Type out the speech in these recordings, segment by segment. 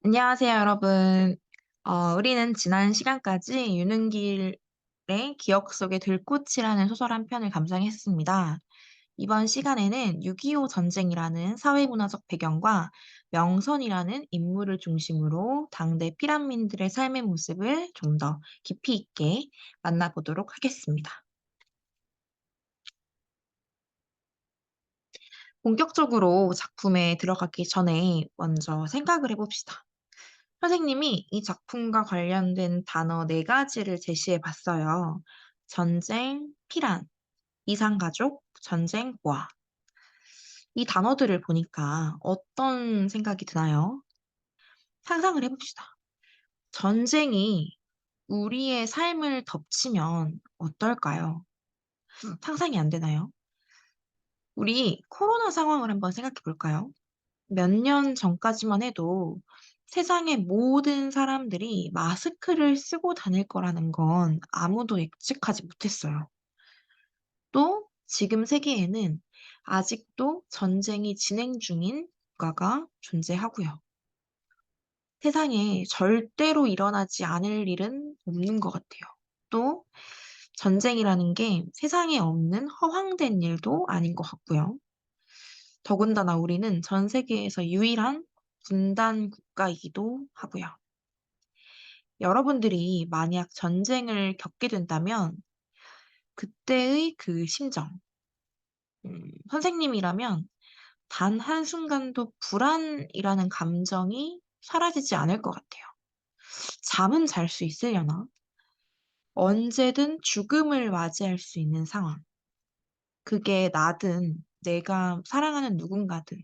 안녕하세요, 여러분. 우리는 지난 시간까지 윤은길의 기억 속의 들꽃이라는 소설 한 편을 감상했습니다. 이번 시간에는 6.25 전쟁이라는 사회문화적 배경과 명선이라는 인물을 중심으로 당대 피란민들의 삶의 모습을 좀 더 깊이 있게 만나보도록 하겠습니다. 본격적으로 작품에 들어가기 전에 먼저 생각을 해봅시다. 선생님이 이 작품과 관련된 단어 네 가지를 제시해 봤어요. 전쟁, 피란, 이상가족, 전쟁, 고아. 이 단어들을 보니까 어떤 생각이 드나요? 상상을 해봅시다. 전쟁이 우리의 삶을 덮치면 어떨까요? 상상이 안 되나요? 우리 코로나 상황을 한번 생각해 볼까요? 몇 년 전까지만 해도 세상의 모든 사람들이 마스크를 쓰고 다닐 거라는 건 아무도 예측하지 못했어요. 또 지금 세계에는 아직도 전쟁이 진행 중인 국가가 존재하고요. 세상에 절대로 일어나지 않을 일은 없는 것 같아요. 또 전쟁이라는 게 세상에 없는 허황된 일도 아닌 것 같고요. 더군다나 우리는 전 세계에서 유일한 분단 국가이기도 하고요. 여러분들이 만약 전쟁을 겪게 된다면 그때의 그 심정, 선생님이라면 단 한순간도 불안이라는 감정이 사라지지 않을 것 같아요. 잠은 잘 수 있으려나? 언제든 죽음을 맞이할 수 있는 상황. 그게 나든 내가 사랑하는 누군가든.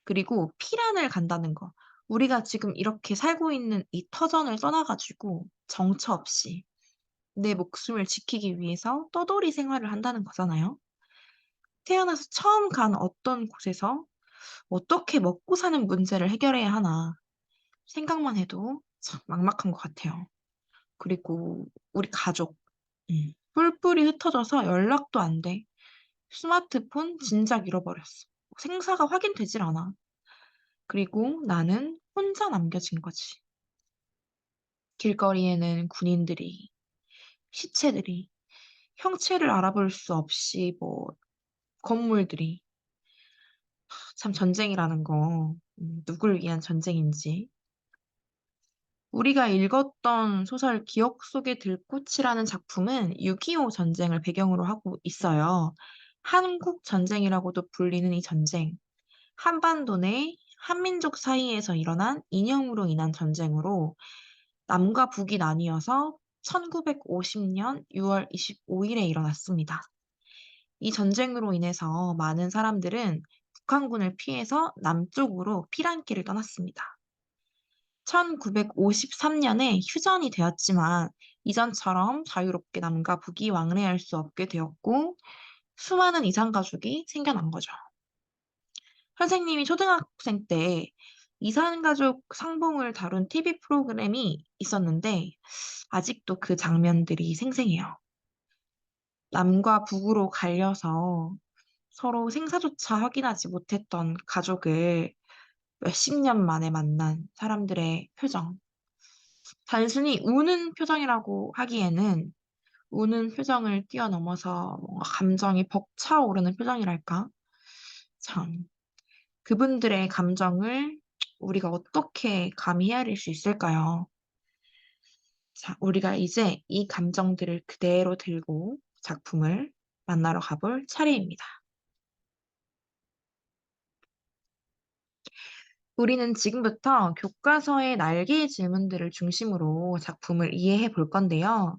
그리고 피란을 간다는 거. 우리가 지금 이렇게 살고 있는 이 터전을 떠나가지고 정처 없이 내 목숨을 지키기 위해서 떠돌이 생활을 한다는 거잖아요. 태어나서 처음 간 어떤 곳에서 어떻게 먹고 사는 문제를 해결해야 하나 생각만 해도 참 막막한 것 같아요. 그리고 우리 가족, 뿔뿔이 흩어져서 연락도 안 돼. 스마트폰 진작 잃어버렸어. 생사가 확인되질 않아. 그리고 나는 혼자 남겨진 거지. 길거리에는 군인들이, 시체들이, 형체를 알아볼 수 없이 건물들이. 참 전쟁이라는 거, 누굴 위한 전쟁인지. 우리가 읽었던 소설 기억 속의 들꽃이라는 작품은 6.25 전쟁을 배경으로 하고 있어요. 한국 전쟁이라고도 불리는 이 전쟁. 한반도 내 한민족 사이에서 일어난 이념으로 인한 전쟁으로 남과 북이 나뉘어서 1950년 6월 25일에 일어났습니다. 이 전쟁으로 인해서 많은 사람들은 북한군을 피해서 남쪽으로 피란길을 떠났습니다. 1953년에 휴전이 되었지만 이전처럼 자유롭게 남과 북이 왕래할 수 없게 되었고 수많은 이산 가족이 생겨난 거죠. 선생님이 초등학생 때 이산가족 상봉을 다룬 TV 프로그램이 있었는데 아직도 그 장면들이 생생해요. 남과 북으로 갈려서 서로 생사조차 확인하지 못했던 가족을 몇십 년 만에 만난 사람들의 표정. 단순히 우는 표정이라고 하기에는 우는 표정을 뛰어넘어서 뭔가 감정이 벅차오르는 표정이랄까? 참, 그분들의 감정을 우리가 어떻게 감히 헤아릴 수 있을까요? 자, 우리가 이제 이 감정들을 그대로 들고 작품을 만나러 가볼 차례입니다. 우리는 지금부터 교과서의 날개의 질문들을 중심으로 작품을 이해해 볼 건데요.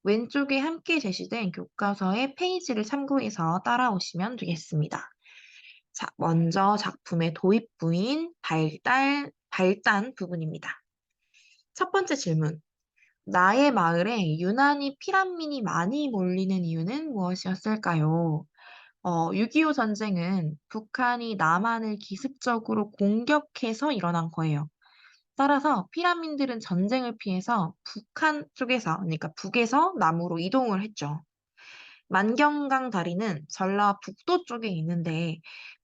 왼쪽에 함께 제시된 교과서의 페이지를 참고해서 따라오시면 되겠습니다. 자, 먼저 작품의 도입부인 발단 부분입니다. 첫 번째 질문. 나의 마을에 유난히 피란민이 많이 몰리는 이유는 무엇이었을까요? 6.25 전쟁은 북한이 남한을 기습적으로 공격해서 일어난 거예요. 따라서 피란민들은 전쟁을 피해서 북한 쪽에서, 그러니까 북에서 남으로 이동을 했죠. 만경강 다리는 전라 북도 쪽에 있는데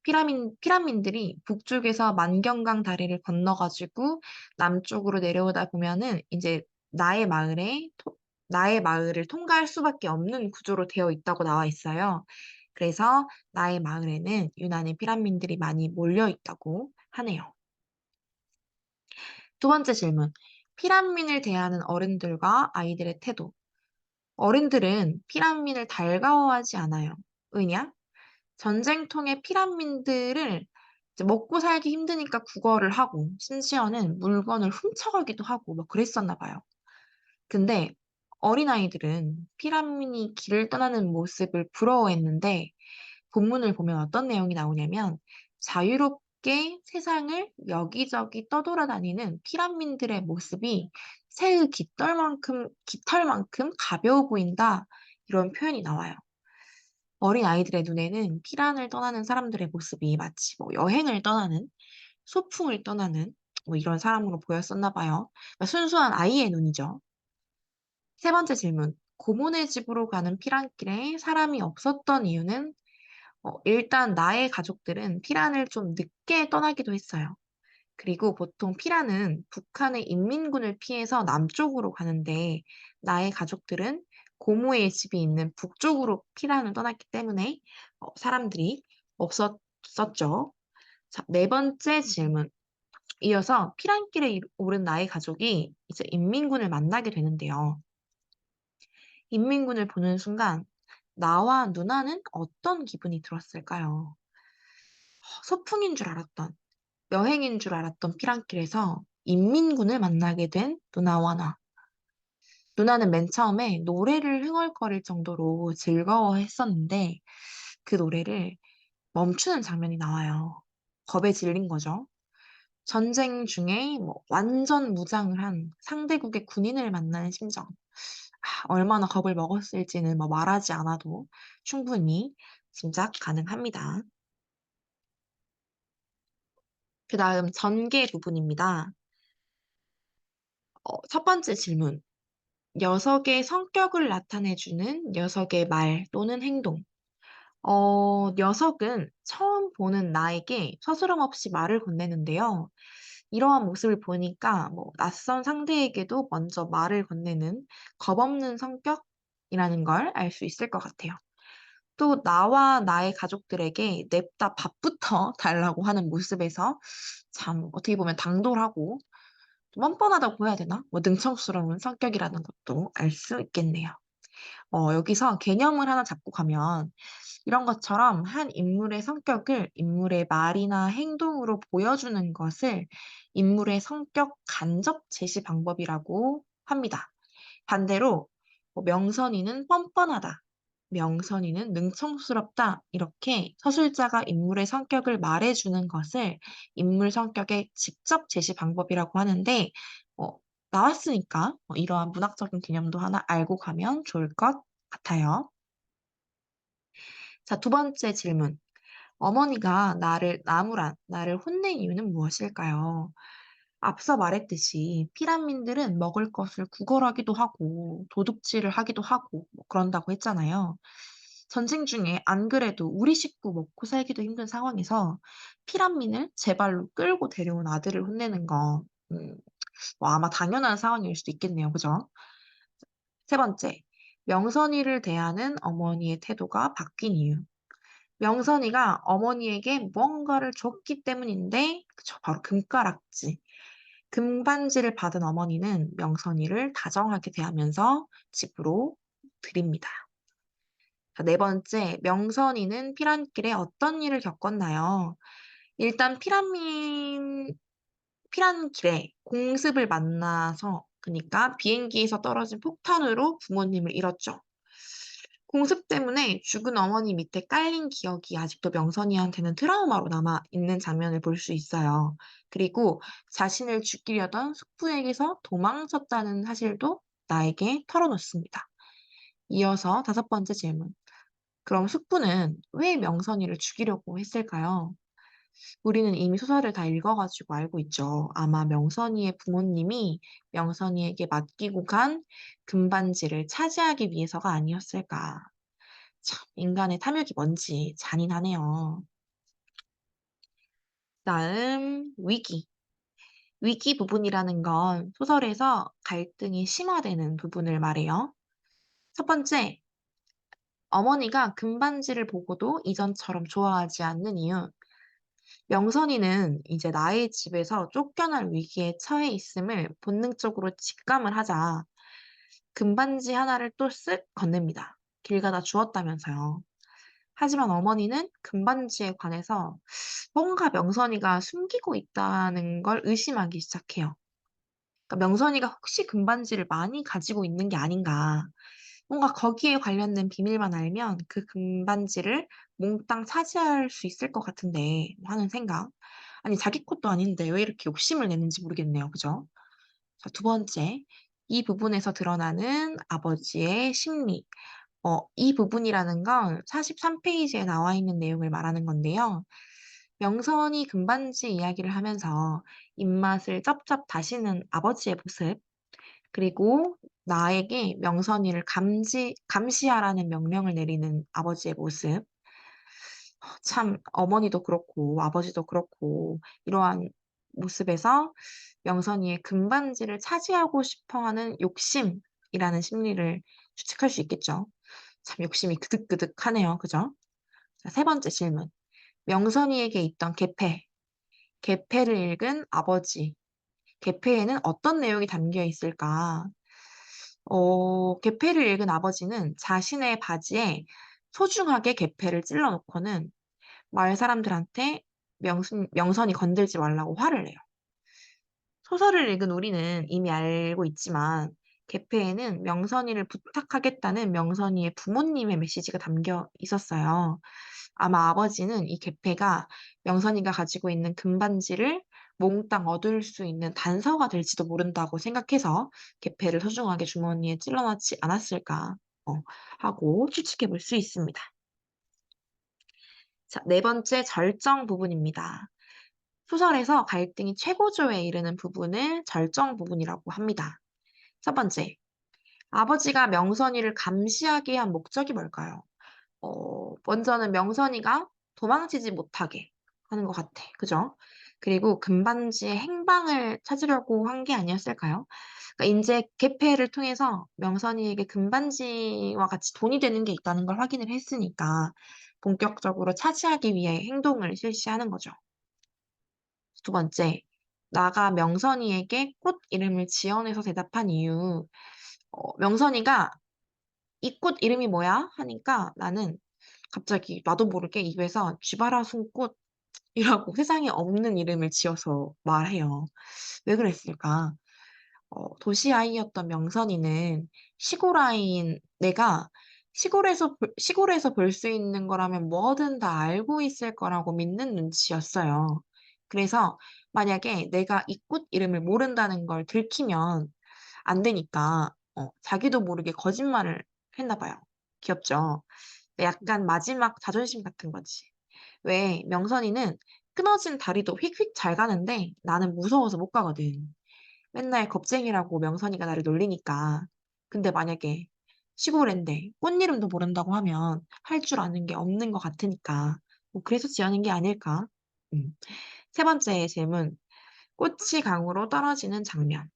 피란민들이 북쪽에서 만경강 다리를 건너가지고 남쪽으로 내려오다 보면은 이제 나의 마을에, 나의 마을을 통과할 수밖에 없는 구조로 되어 있다고 나와 있어요. 그래서 나의 마을에는 유난히 피란민들이 많이 몰려 있다고 하네요. 두 번째 질문. 피란민을 대하는 어른들과 아이들의 태도. 어른들은 피란민을 달가워하지 않아요. 왜냐? 전쟁통의 피란민들을 이제 먹고 살기 힘드니까 구걸을 하고, 심지어는 물건을 훔쳐가기도 하고, 뭐 그랬었나 봐요. 근데 어린아이들은 피란민이 길을 떠나는 모습을 부러워했는데, 본문을 보면 어떤 내용이 나오냐면, 자유롭게 세상을 여기저기 떠돌아다니는 피란민들의 모습이 새의 깃털만큼 가벼워 보인다. 이런 표현이 나와요. 어린 아이들의 눈에는 피란을 떠나는 사람들의 모습이 마치 뭐 여행을 떠나는, 소풍을 떠나는 뭐 이런 사람으로 보였었나 봐요. 그러니까 순수한 아이의 눈이죠. 세 번째 질문. 고모네 집으로 가는 피란길에 사람이 없었던 이유는 일단 나의 가족들은 피란을 좀 늦게 떠나기도 했어요. 그리고 보통 피란은 북한의 인민군을 피해서 남쪽으로 가는데 나의 가족들은 고모의 집이 있는 북쪽으로 피란을 떠났기 때문에 사람들이 없었죠. 자, 네 번째 질문. 이어서 피란길에 오른 나의 가족이 이제 인민군을 만나게 되는데요. 인민군을 보는 순간 나와 누나는 어떤 기분이 들었을까요? 소풍인 줄 알았던, 여행인 줄 알았던 피란길에서 인민군을 만나게 된 누나와 나. 누나는 맨 처음에 노래를 흥얼거릴 정도로 즐거워했었는데 그 노래를 멈추는 장면이 나와요. 겁에 질린 거죠. 전쟁 중에 뭐 완전 무장을 한 상대국의 군인을 만나는 심정. 얼마나 겁을 먹었을지는 뭐 말하지 않아도 충분히 짐작 가능합니다. 그 다음 전개 부분입니다. 첫 번째 질문. 녀석의 성격을 나타내주는 녀석의 말 또는 행동. 녀석은 처음 보는 나에게 서스럼 없이 말을 건네는데요. 이러한 모습을 보니까 뭐 낯선 상대에게도 먼저 말을 건네는 겁없는 성격이라는 걸 알 수 있을 것 같아요. 또 나와 나의 가족들에게 냅다 밥부터 달라고 하는 모습에서 참 어떻게 보면 당돌하고 좀 뻔뻔하다고 해야 되나? 뭐 능청스러운 성격이라는 것도 알 수 있겠네요. 여기서 개념을 하나 잡고 가면 이런 것처럼 한 인물의 성격을 인물의 말이나 행동으로 보여주는 것을 인물의 성격 간접 제시 방법이라고 합니다. 반대로 명선이는 뻔뻔하다, 명선이는 능청스럽다 이렇게 서술자가 인물의 성격을 말해주는 것을 인물 성격의 직접 제시 방법이라고 하는데 어, 나왔으니까 이러한 문학적인 개념도 하나 알고 가면 좋을 것 같아요. 자, 두 번째 질문. 어머니가 나를 혼낸 이유는 무엇일까요? 앞서 말했듯이 피란민들은 먹을 것을 구걸하기도 하고 도둑질을 하기도 하고 뭐 그런다고 했잖아요. 전쟁 중에 안 그래도 우리 식구 먹고 살기도 힘든 상황에서 피란민을 제 발로 끌고 데려온 아들을 혼내는 거, 뭐 아마 당연한 상황일 수도 있겠네요. 그죠? 세 번째, 명선이를 대하는 어머니의 태도가 바뀐 이유. 명선이가 어머니에게 무언가를 줬기 때문인데, 그쵸, 바로 금가락지. 금반지를 받은 어머니는 명선이를 다정하게 대하면서 집으로 드립니다. 자, 네 번째, 명선이는 피란길에 어떤 일을 겪었나요? 일단 피란길에 공습을 만나서, 그러니까 비행기에서 떨어진 폭탄으로 부모님을 잃었죠. 공습 때문에 죽은 어머니 밑에 깔린 기억이 아직도 명선이한테는 트라우마로 남아 있는 장면을 볼 수 있어요. 그리고 자신을 죽이려던 숙부에게서 도망쳤다는 사실도 나에게 털어놓습니다. 이어서 다섯 번째 질문. 그럼 숙부는 왜 명선이를 죽이려고 했을까요? 우리는 이미 소설을 다 읽어가지고 알고 있죠. 아마 명선이의 부모님이 명선이에게 맡기고 간 금반지를 차지하기 위해서가 아니었을까. 참, 인간의 탐욕이 뭔지 잔인하네요. 다음, 위기. 위기 부분이라는 건 소설에서 갈등이 심화되는 부분을 말해요. 첫 번째, 어머니가 금반지를 보고도 이전처럼 좋아하지 않는 이유. 명선이는 이제 나의 집에서 쫓겨날 위기에 처해 있음을 본능적으로 직감을 하자 금반지 하나를 또 쓱 건넵니다. 길 가다 주웠다면서요. 하지만 어머니는 금반지에 관해서 뭔가 명선이가 숨기고 있다는 걸 의심하기 시작해요. 그러니까 명선이가 혹시 금반지를 많이 가지고 있는 게 아닌가. 뭔가 거기에 관련된 비밀만 알면 그 금반지를 몽땅 차지할 수 있을 것 같은데 하는 생각. 아니, 자기 것도 아닌데 왜 이렇게 욕심을 내는지 모르겠네요. 그죠? 자, 두 번째. 이 부분에서 드러나는 아버지의 심리. 이 부분이라는 건 43페이지에 나와 있는 내용을 말하는 건데요. 명선이 금반지 이야기를 하면서 입맛을 쩝쩝 다시는 아버지의 모습, 그리고 나에게 명선이를 감시하라는 명령을 내리는 아버지의 모습. 참, 어머니도 그렇고, 아버지도 그렇고, 이러한 모습에서 명선이의 금반지를 차지하고 싶어 하는 욕심이라는 심리를 추측할 수 있겠죠. 참, 욕심이 그득그득하네요. 그죠? 자, 세 번째 질문. 명선이에게 있던 계패. 계패를 읽은 아버지. 계패에는 어떤 내용이 담겨 있을까? 계패를 읽은 아버지는 자신의 바지에 소중하게 계패를 찔러놓고는 마을 사람들한테 명선이 건들지 말라고 화를 내요. 소설을 읽은 우리는 이미 알고 있지만 계패에는 명선이를 부탁하겠다는 명선이의 부모님의 메시지가 담겨 있었어요. 아마 아버지는 이 계패가 명선이가 가지고 있는 금반지를 몽땅 얻을 수 있는 단서가 될지도 모른다고 생각해서 계패를 소중하게 주머니에 찔러넣지 않았을까 어, 하고 추측해 볼 수 있습니다. 자, 네 번째 절정 부분입니다. 소설에서 갈등이 최고조에 이르는 부분을 절정 부분이라고 합니다. 첫 번째, 아버지가 명선이를 감시하게 한 목적이 뭘까요? 먼저는 명선이가 도망치지 못하게 하는 것 같아. 그죠? 그리고 금반지의 행방을 찾으려고 한 게 아니었을까요? 그러니까 이제 개폐를 통해서 명선이에게 금반지와 같이 돈이 되는 게 있다는 걸 확인을 했으니까 본격적으로 차지하기 위해 행동을 실시하는 거죠. 두 번째, 나가 명선이에게 꽃 이름을 지어내서 대답한 이유. 명선이가 이 꽃 이름이 뭐야? 하니까 나는 갑자기 나도 모르게 입에서 쥐바라 숨꽃이라고 세상에 없는 이름을 지어서 말해요. 왜 그랬을까? 도시 아이였던 명선이는 시골 아이인 내가 시골에서 볼 수 있는 거라면 뭐든 다 알고 있을 거라고 믿는 눈치였어요. 그래서 만약에 내가 이 꽃 이름을 모른다는 걸 들키면 안 되니까 자기도 모르게 거짓말을 했나 봐요. 귀엽죠? 약간 마지막 자존심 같은 거지. 왜 명선이는 끊어진 다리도 휙휙 잘 가는데 나는 무서워서 못 가거든. 맨날 겁쟁이라고 명선이가 나를 놀리니까. 근데 만약에 시골인데 꽃 이름도 모른다고 하면 할 줄 아는 게 없는 것 같으니까. 뭐 그래서 지어낸 게 아닐까? 음. 세 번째 질문. 꽃이 강으로 떨어지는 장면.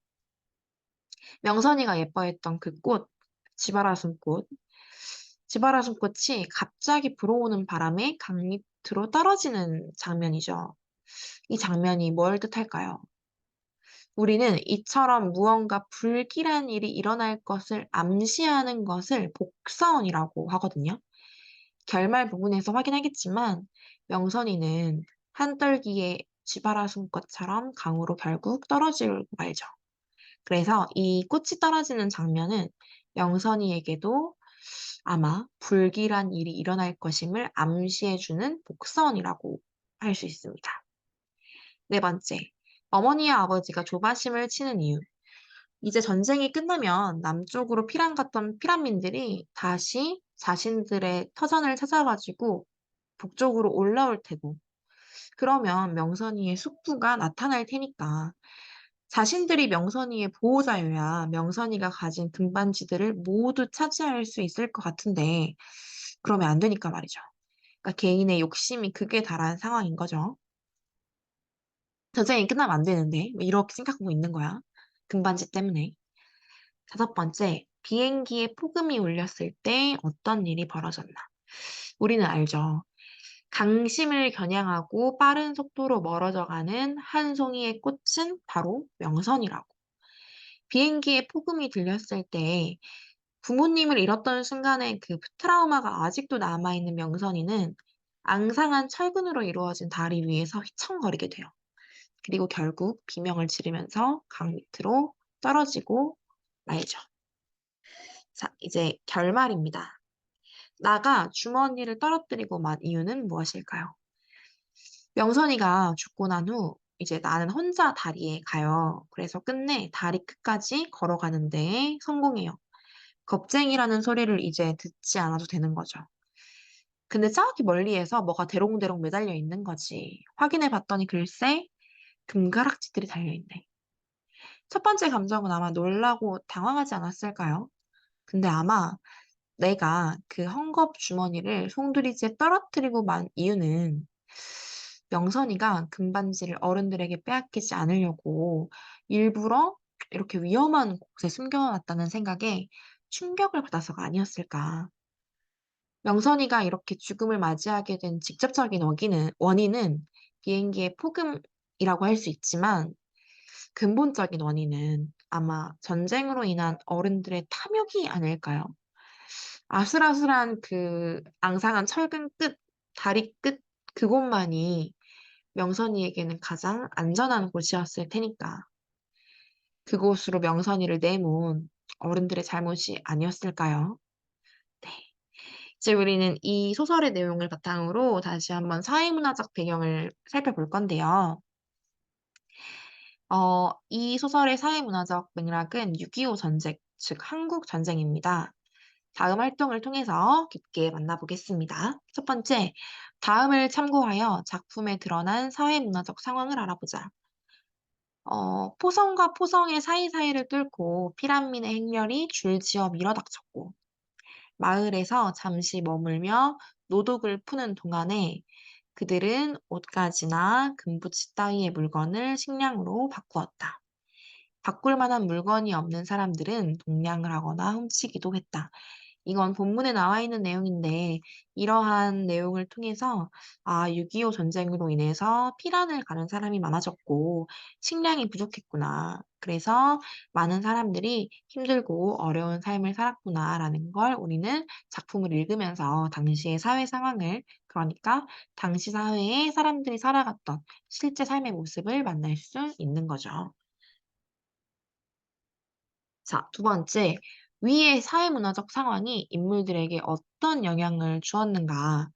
명선이가 예뻐했던 그 꽃, 지바라숨꽃. 지바라숨꽃이 갑자기 불어오는 바람에 강 밑으로 떨어지는 장면이죠. 이 장면이 뭘 뜻할까요? 우리는 이처럼 무언가 불길한 일이 일어날 것을 암시하는 것을 복사언이라고 하거든요. 결말 부분에서 확인하겠지만 명선이는 한떨기에 쥐바라숨꽃처럼 강으로 결국 떨어지고 말죠. 그래서 이 꽃이 떨어지는 장면은 명선이에게도 아마 불길한 일이 일어날 것임을 암시해주는 복선이라고 할 수 있습니다. 네 번째, 어머니와 아버지가 조바심을 치는 이유. 이제 전쟁이 끝나면 남쪽으로 피난 갔던 피난민들이 다시 자신들의 터전을 찾아가지고 북쪽으로 올라올 테고, 그러면 명선이의 숙부가 나타날 테니까 자신들이 명선이의 보호자여야 명선이가 가진 금반지들을 모두 차지할 수 있을 것 같은데 그러면 안 되니까 말이죠. 그러니까 개인의 욕심이 극에 달한 상황인 거죠. 전쟁이 끝나면 안 되는데 뭐 이렇게 생각하고 있는 거야. 금반지 때문에. 다섯 번째, 비행기에 폭음이 울렸을 때 어떤 일이 벌어졌나? 우리는 알죠. 강심을 겨냥하고 빠른 속도로 멀어져가는 한 송이의 꽃은 바로 명선이라고. 비행기에 폭음이 들렸을 때 부모님을 잃었던 순간의 그 트라우마가 아직도 남아있는 명선이는 앙상한 철근으로 이루어진 다리 위에서 휘청거리게 돼요. 그리고 결국 비명을 지르면서 강 밑으로 떨어지고 말죠. 자, 이제 결말입니다. 나가 주머니를 떨어뜨리고 만 이유는 무엇일까요? 명선이가 죽고 난 후 이제 나는 혼자 다리에 가요. 그래서 끝내 다리 끝까지 걸어가는데 성공해요. 겁쟁이라는 소리를 이제 듣지 않아도 되는 거죠. 근데 저기 멀리에서 뭐가 대롱대롱 매달려 있는 거지. 확인해 봤더니 글쎄 금가락지들이 달려 있네. 첫 번째 감정은 아마 놀라고 당황하지 않았을까요? 근데 아마 내가 그 헝겊 주머니를 송두리째 떨어뜨리고 만 이유는 명선이가 금반지를 어른들에게 빼앗기지 않으려고 일부러 이렇게 위험한 곳에 숨겨놨다는 생각에 충격을 받아서가 아니었을까. 명선이가 이렇게 죽음을 맞이하게 된 직접적인 원인은 비행기의 폭음이라고 할 수 있지만 근본적인 원인은 아마 전쟁으로 인한 어른들의 탐욕이 아닐까요? 아슬아슬한 그 앙상한 철근 끝, 다리 끝, 그곳만이 명선이에게는 가장 안전한 곳이었을 테니까. 그곳으로 명선이를 내몬 어른들의 잘못이 아니었을까요? 네. 이제 우리는 이 소설의 내용을 바탕으로 다시 한번 사회문화적 배경을 살펴볼 건데요. 이 소설의 사회문화적 맥락은 6.25 전쟁, 즉 한국 전쟁입니다. 다음 활동을 통해서 깊게 만나보겠습니다. 첫 번째, 다음을 참고하여 작품에 드러난 사회문화적 상황을 알아보자. 포성과 포성의 사이사이를 뚫고 피란민의 행렬이 줄지어 밀어닥쳤고, 마을에서 잠시 머물며 노독을 푸는 동안에 그들은 옷가지나 금붙이 따위의 물건을 식량으로 바꾸었다. 바꿀 만한 물건이 없는 사람들은 동냥을 하거나 훔치기도 했다. 이건 본문에 나와 있는 내용인데 이러한 내용을 통해서 6.25 전쟁으로 인해서 피란을 가는 사람이 많아졌고 식량이 부족했구나. 그래서 많은 사람들이 힘들고 어려운 삶을 살았구나라는 걸 우리는 작품을 읽으면서 당시의 사회 상황을 그러니까 당시 사회에 사람들이 살아갔던 실제 삶의 모습을 만날 수 있는 거죠. 자, 두 번째, 위의 사회문화적 상황이 인물들에게 어떤 영향을 주었는가?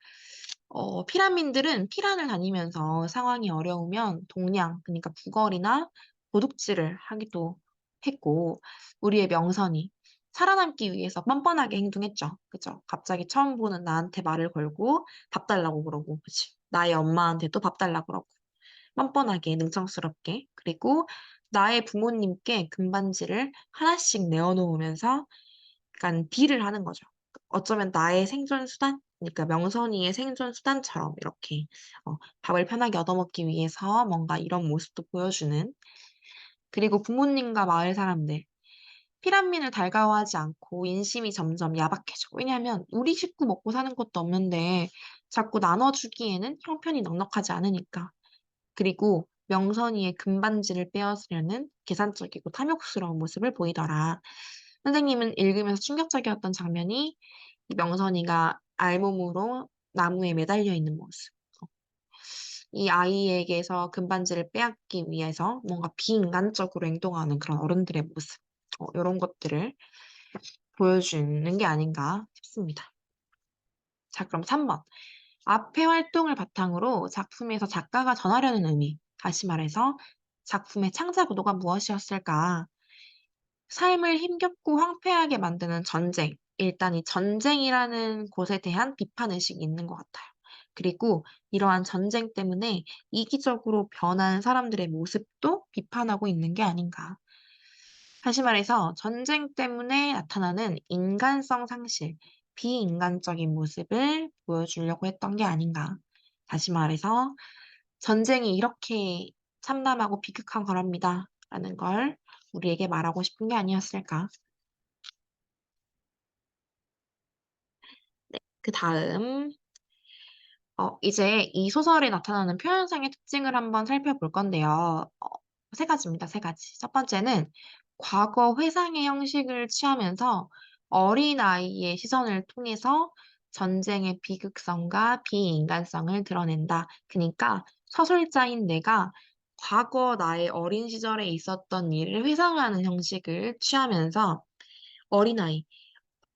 피란민들은 피란을 다니면서 상황이 어려우면 동량, 그러니까 부걸이나 도둑질을 하기도 했고, 우리의 명선이 살아남기 위해서 뻔뻔하게 행동했죠. 그죠? 갑자기 처음 보는 나한테 말을 걸고 밥 달라고 그러고, 그치? 나의 엄마한테도 밥 달라고 그러고. 뻔뻔하게 능청스럽게 그리고 나의 부모님께 금반지를 하나씩 내어놓으면서 약간 딜을 하는 거죠. 어쩌면 나의 생존 수단, 그러니까 명선이의 생존 수단처럼 이렇게 밥을 편하게 얻어먹기 위해서 뭔가 이런 모습도 보여주는 그리고 부모님과 마을 사람들 피란민을 달가워하지 않고 인심이 점점 야박해져. 왜냐하면 우리 식구 먹고 사는 것도 없는데 자꾸 나눠주기에는 형편이 넉넉하지 않으니까. 그리고 명선이의 금반지를 빼앗으려는 계산적이고 탐욕스러운 모습을 보이더라. 선생님은 읽으면서 충격적이었던 장면이 이 명선이가 알몸으로 나무에 매달려 있는 모습. 이 아이에게서 금반지를 빼앗기 위해서 뭔가 비인간적으로 행동하는 그런 어른들의 모습. 이런 것들을 보여주는 게 아닌가 싶습니다. 자, 그럼 3번. 앞의 활동을 바탕으로 작품에서 작가가 전하려는 의미, 다시 말해서 작품의 창작 의도가 무엇이었을까? 삶을 힘겹고 황폐하게 만드는 전쟁. 일단 이 전쟁이라는 곳에 대한 비판 의식이 있는 것 같아요. 그리고 이러한 전쟁 때문에 이기적으로 변한 사람들의 모습도 비판하고 있는 게 아닌가. 다시 말해서 전쟁 때문에 나타나는 인간성 상실, 비인간적인 모습을 보여주려고 했던 게 아닌가. 다시 말해서 전쟁이 이렇게 참담하고 비극한 거랍니다. 라는 걸 우리에게 말하고 싶은 게 아니었을까. 네, 그 다음, 이제 이 소설에 나타나는 표현상의 특징을 한번 살펴볼 건데요. 세 가지입니다. 세 가지. 첫 번째는 과거 회상의 형식을 취하면서 어린아이의 시선을 통해서 전쟁의 비극성과 비인간성을 드러낸다. 그러니까 서술자인 내가 과거 나의 어린 시절에 있었던 일을 회상하는 형식을 취하면서 어린아이,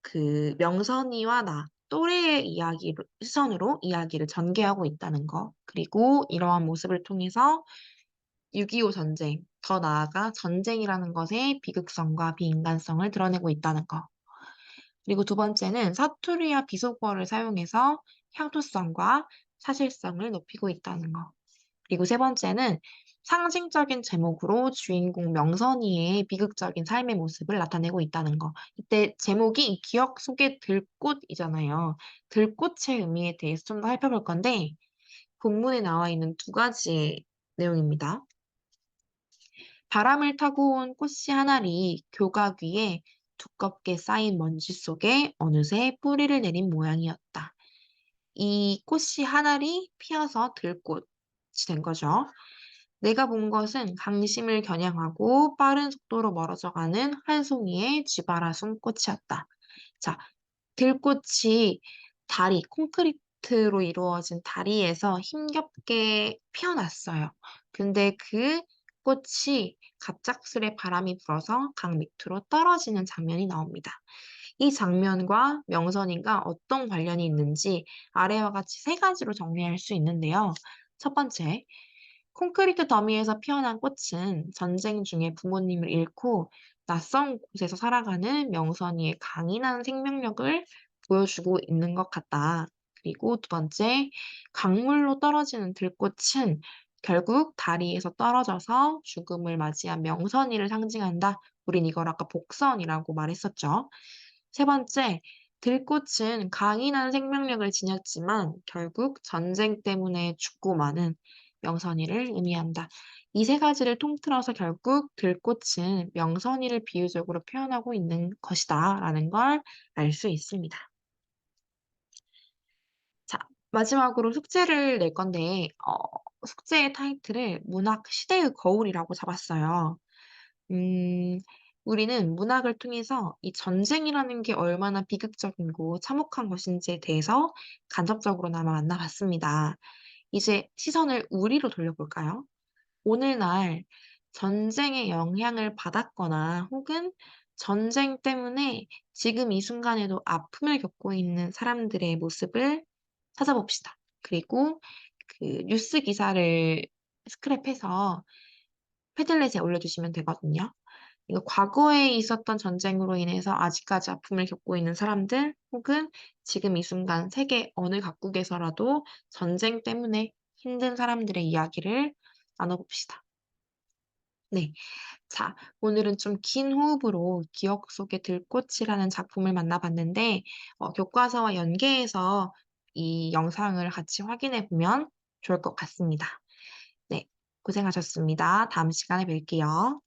그 명선이와 나 또래의 이야기로 시선으로 이야기를 전개하고 있다는 거. 그리고 이러한 모습을 통해서 6.25 전쟁, 더 나아가 전쟁이라는 것의 비극성과 비인간성을 드러내고 있다는 거. 그리고 두 번째는 사투리와 비속어를 사용해서 향토성과 사실성을 높이고 있다는 거. 그리고 세 번째는 상징적인 제목으로 주인공 명선이의 비극적인 삶의 모습을 나타내고 있다는 거. 이때 제목이 기억 속의 들꽃이잖아요. 들꽃의 의미에 대해서 좀 더 살펴볼 건데, 본문에 나와 있는 두 가지의 내용입니다. 바람을 타고 온 꽃이 한 알이 교각 위에 두껍게 쌓인 먼지 속에 어느새 뿌리를 내린 모양이었다. 이 꽃이 한 알이 피어서 들꽃이 된 거죠. 내가 본 것은 강심을 겨냥하고 빠른 속도로 멀어져가는 한 송이의 쥐바라숨 꽃이었다. 자, 들꽃이 다리, 콘크리트로 이루어진 다리에서 힘겹게 피어났어요. 근데 그 꽃이 갑작스레 바람이 불어서 강 밑으로 떨어지는 장면이 나옵니다. 이 장면과 명선이가 어떤 관련이 있는지 아래와 같이 세 가지로 정리할 수 있는데요. 첫 번째, 콘크리트 더미에서 피어난 꽃은 전쟁 중에 부모님을 잃고 낯선 곳에서 살아가는 명선이의 강인한 생명력을 보여주고 있는 것 같다. 그리고 두 번째, 강물로 떨어지는 들꽃은 결국 다리에서 떨어져서 죽음을 맞이한 명선이를 상징한다. 우린 이걸 아까 복선이라고 말했었죠. 세 번째, 들꽃은 강인한 생명력을 지녔지만 결국 전쟁 때문에 죽고 마는 명선이를 의미한다. 이 세 가지를 통틀어서 결국 들꽃은 명선이를 비유적으로 표현하고 있는 것이다 라는 걸 알 수 있습니다. 자, 마지막으로 숙제를 낼 건데, 숙제의 타이틀을 문학 시대의 거울이라고 잡았어요. 음, 우리는 문학을 통해서 이 전쟁이라는 게 얼마나 비극적이고 참혹한 것인지에 대해서 간접적으로나마 만나봤습니다. 이제 시선을 우리로 돌려볼까요? 오늘날 전쟁의 영향을 받았거나 혹은 전쟁 때문에 지금 이 순간에도 아픔을 겪고 있는 사람들의 모습을 찾아봅시다. 그리고 그 뉴스 기사를 스크랩해서 패들렛에 올려주시면 되거든요. 이거 과거에 있었던 전쟁으로 인해서 아직까지 아픔을 겪고 있는 사람들, 혹은 지금 이 순간 세계 어느 각국에서라도 전쟁 때문에 힘든 사람들의 이야기를 나눠봅시다. 네. 자, 오늘은 좀 긴 호흡으로 기억 속의 들꽃이라는 작품을 만나봤는데, 교과서와 연계해서 이 영상을 같이 확인해 보면 좋을 것 같습니다. 네. 고생하셨습니다. 다음 시간에 뵐게요.